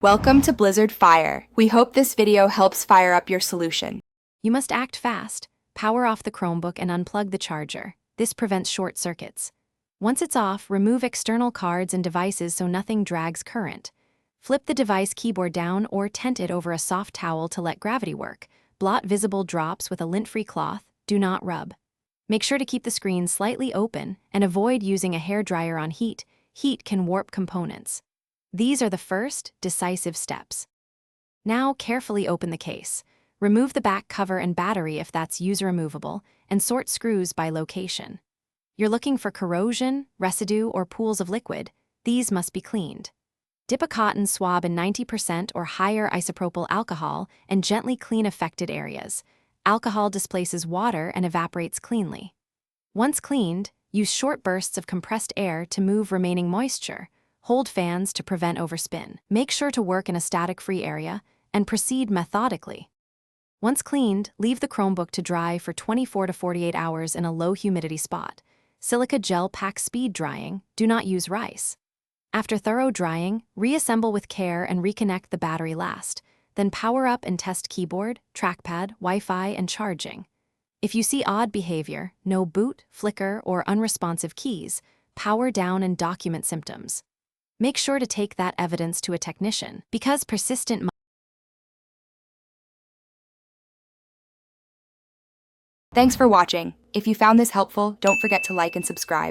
Welcome to Blizzard Fire. We hope this video helps fire up your solution. You must act fast. Power off the Chromebook and unplug the charger. This prevents short circuits. Once it's off, remove external cards and devices so nothing drags current. Flip the device keyboard down or tent it over a soft towel to let gravity work. Blot visible drops with a lint-free cloth. Do not rub. Make sure to keep the screen slightly open and avoid using a hairdryer on heat. Heat can warp components. These are the first, decisive steps. Now carefully open the case. Remove the back cover and battery if that's user-removable, and sort screws by location. You're looking for corrosion, residue, or pools of liquid. These must be cleaned. Dip a cotton swab in 90% or higher isopropyl alcohol and gently clean affected areas. Alcohol displaces water and evaporates cleanly. Once cleaned, use short bursts of compressed air to move remaining moisture. Hold fans to prevent overspin. Make sure to work in a static-free area and proceed methodically. Once cleaned, leave the Chromebook to dry for 24 to 48 hours in a low-humidity spot. Silica gel pack speed drying. Do not use rice. After thorough drying, reassemble with care and reconnect the battery last. Then power up and test keyboard, trackpad, Wi-Fi, and charging. If you see odd behavior, no boot, flicker, or unresponsive keys, power down and document symptoms. Make sure to take that evidence to a technician, because persistent. Thanks for watching. If you found this helpful, don't forget to like and subscribe.